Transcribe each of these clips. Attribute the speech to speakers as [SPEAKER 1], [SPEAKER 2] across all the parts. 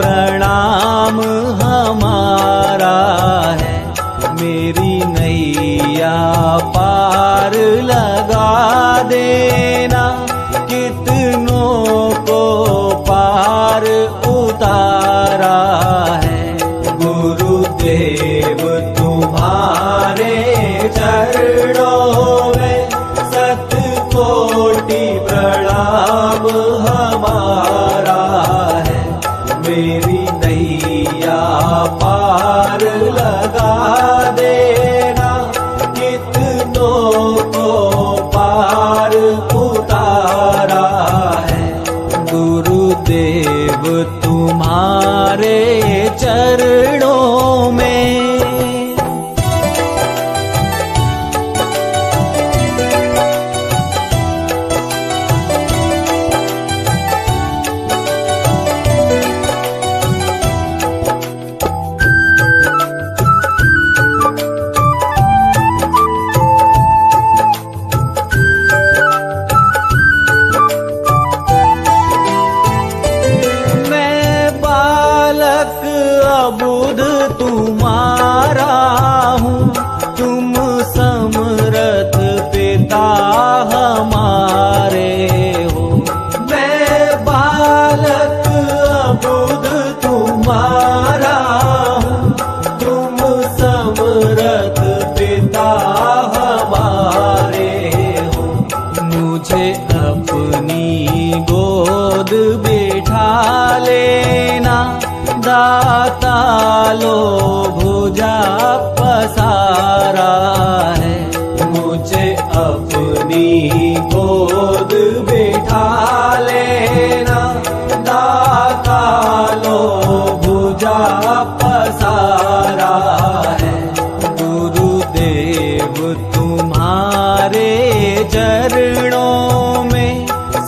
[SPEAKER 1] प्रणाम हमारा है। मेरी नैया पार लगा देना, कितनों को पार उतारा है। गुरुदेव तुम्हारे चरणों में शतकोटि प्रणाम हमारा है। मेरी नैया पार लगा देना, कितनों को पार उतारा है। गुरुदेव तुम्हारे चरणों में। अबुध तुम्हारा हूँ, तुम समर्थ पिता हमारे हो। मैं बालक अबुध तुम्हारा हूँ, तुम समर्थ पिता हमारे हो। मुझे अपनी गोद बिठा लेना, दाता लो भुजा पसारा है। मुझे अपनी गोद बिठा लेना, दाता लो भुजा पसारा है। गुरुदेव तुम्हारे चरणों में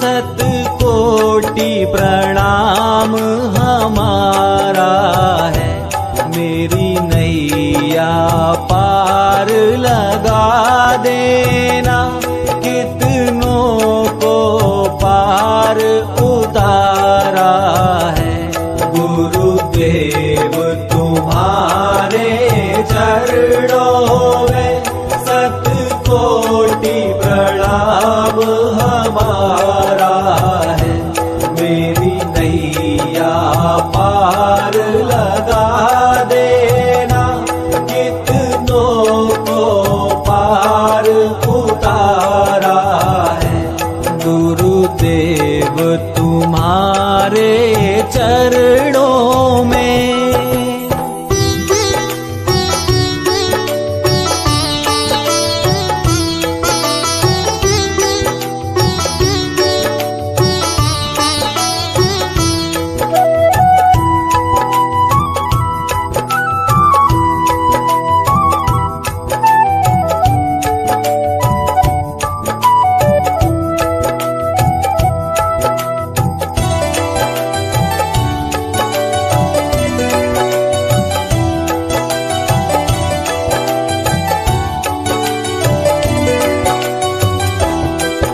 [SPEAKER 1] शतकोटि प्रणाम हमारा है। मेरी नैया पार लगा देना, कितनों को पार उतारा है। गुरुदेव तुम्हारे चरणों में शतकोटि प्रणाम हमारा है। मेरी नैया पार लगा देना, कितनों को पार उतारा है। गुरुदेव तुम्हारे चरणों में।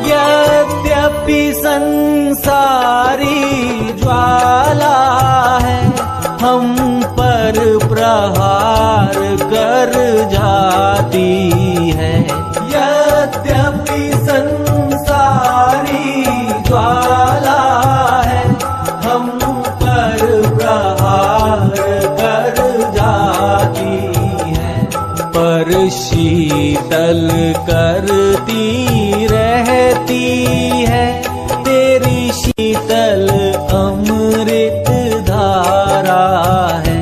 [SPEAKER 1] यद्यपि संसारी ज्वाला है, हम पर प्रहार कर जाती है। यद्यपि संसारी ज्वाला है, हम पर प्रहार कर जाती है। पर शीतल करती रहती है तेरी शीतल अमृत धारा है।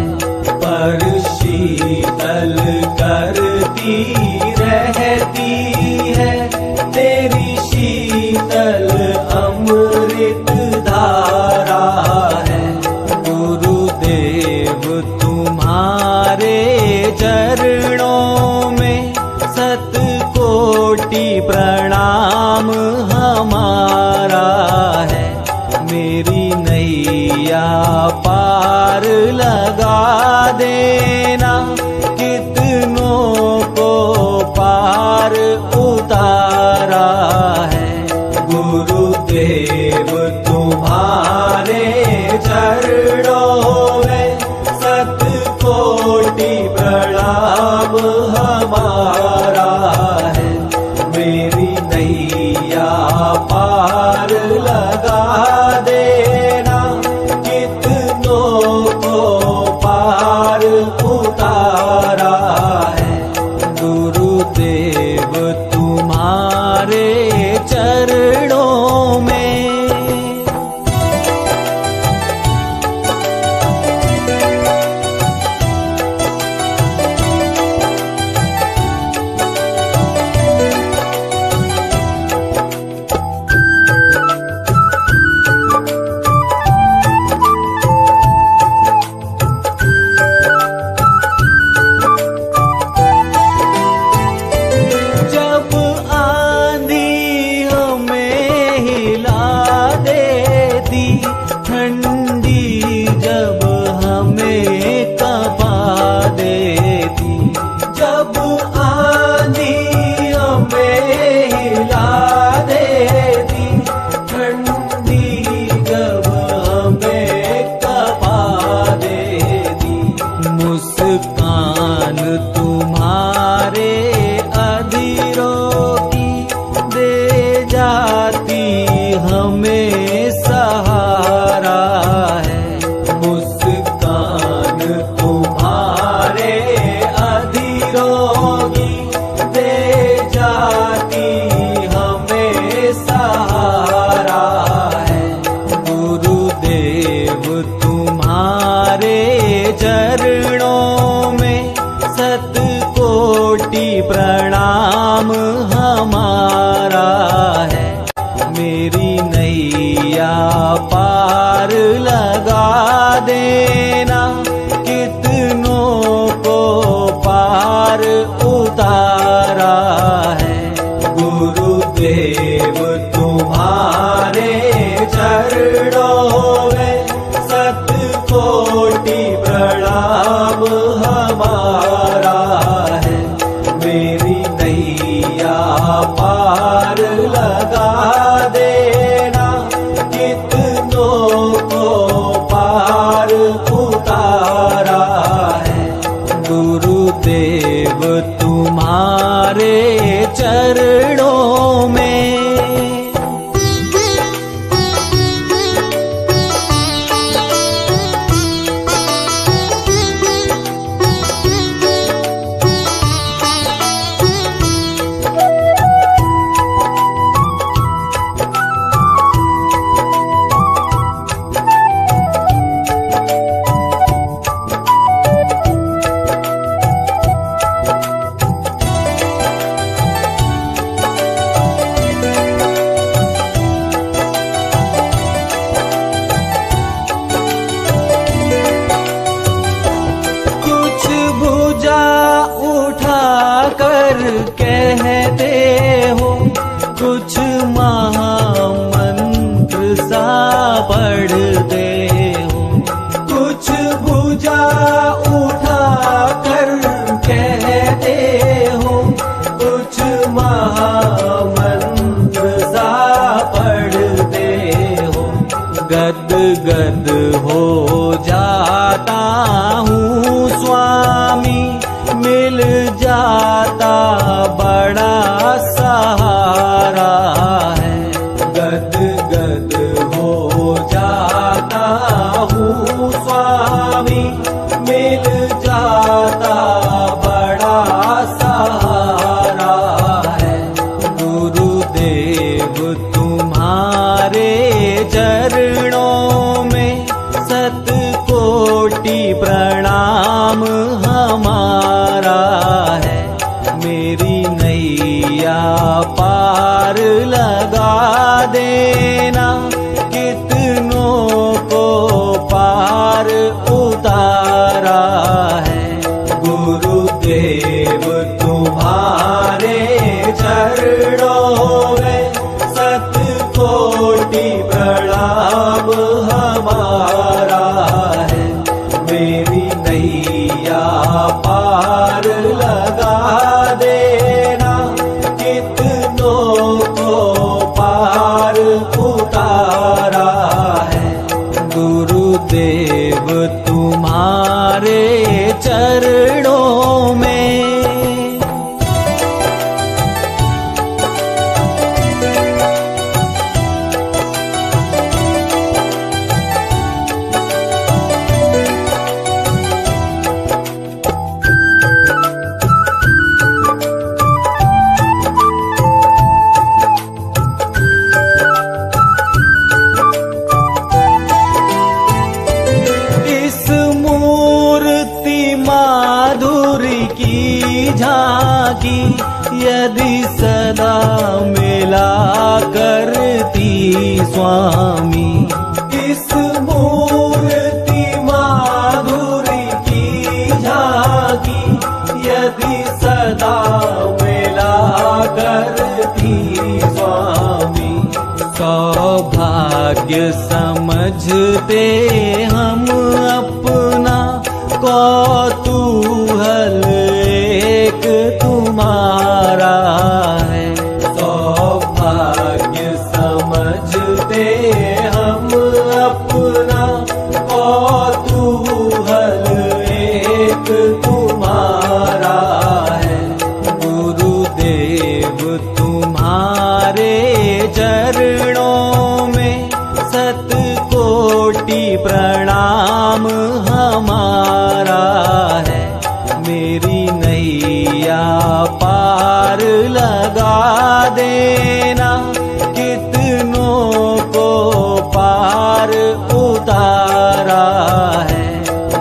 [SPEAKER 1] पर शीतल करती रहती है तेरी शीतल अमृत धारा है। गुरुदेव तुम्हारे चरणों में शतकोटि प्रणाम देना, कितनों को पार उतारा है। गुरुदेव तुम्हारे चरणों में शतकोटि प्रणाम हमारा है। मेरी नैया पार लगा देना, कितनों को पार उतारा है। गुरुदेव तुम्हारे चरणों में। कहते हो कुछ महामंत्र सा पढ़ते हो, कुछ भुजा उठा कर कहते हो, कुछ महामंत्र सा पढ़ते हो। गद गद हो जाता हूँ स्वामी, मिल जाता बड़ा सहारा है। गद गद हो जाता हूँ स्वामी, मिल जाता बड़ा सहारा है। गुरुदेव तुम्हारे चरणों में शतकोटि प्रणाम हमारा है। मेरी नैया पार लगा देना, कितनों को पार उतारा है। गुरुदेव तुम्हारे चरणों में शतकोटि प्रणाम हमारा है। मेरी नैया पार लगा देना, कितनों को पार उतारा है। गुरुदेव तुम्हारे चरणों में। झांकी यदि सदा मिला करती स्वामी, इस मूर्ति माधुरी की झांकी यदि सदा मिला करती स्वामी। सौभाग्य समझते हम अपना, कौतूहल एक तुम्हारा है। सौभाग्य समझते हम अपना, कौतूहल एक तुम्हारा है। गुरुदेव तुम्हारे चरणों में शतकोटि प्रणाम हमारा है। मेरी नैया पार लगा देना, कितनों को पार उतारा है।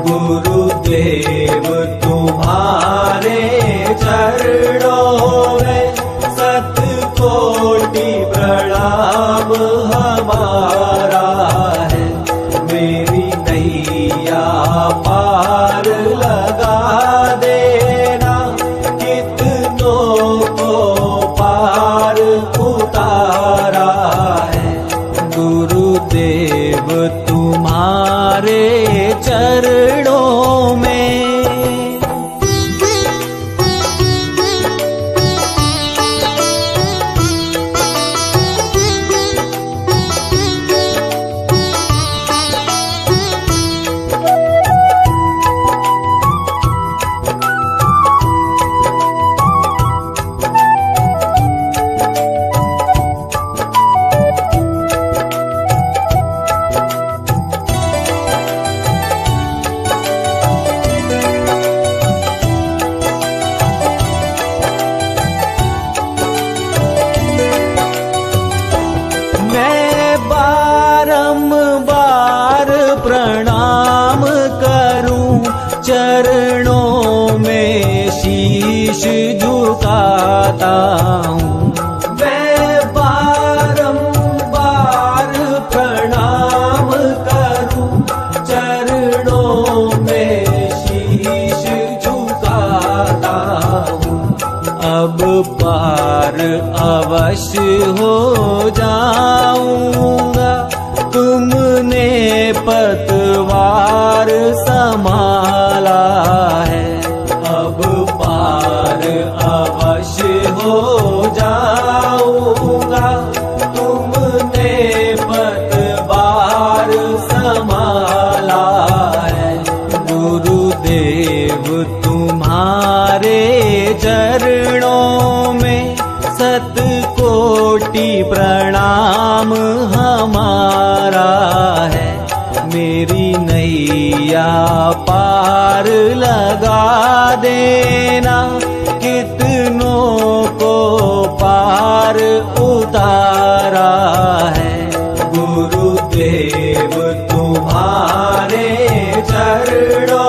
[SPEAKER 1] गुरुदेव तुम्हारे चरणों में शतकोटि प्रणाम हमारा है। मेरी नैया पार लगा देना, कितनों को पार उतारा है। गुरुदेव तुम्हारे चरणों में बारंबार प्रणाम करूं, चरणों में शीश झुकाता हूँ। मैं बारंबार प्रणाम करूं, चरणों में शीश झुकाता हूँ। अब पार अवश्य हो जाऊंगा, तुमने पतवार संभाला है। अब पार अवश्य हो जाऊंगा, तुमने पतवार संभाला है। गुरुदेव तुम्हारे चरणों में शतकोटि प्रणाम हमारा है। मेरी नैया पार लगा देना, कितनों को पार उतारा है। गुरुदेव तुम्हारे चरणों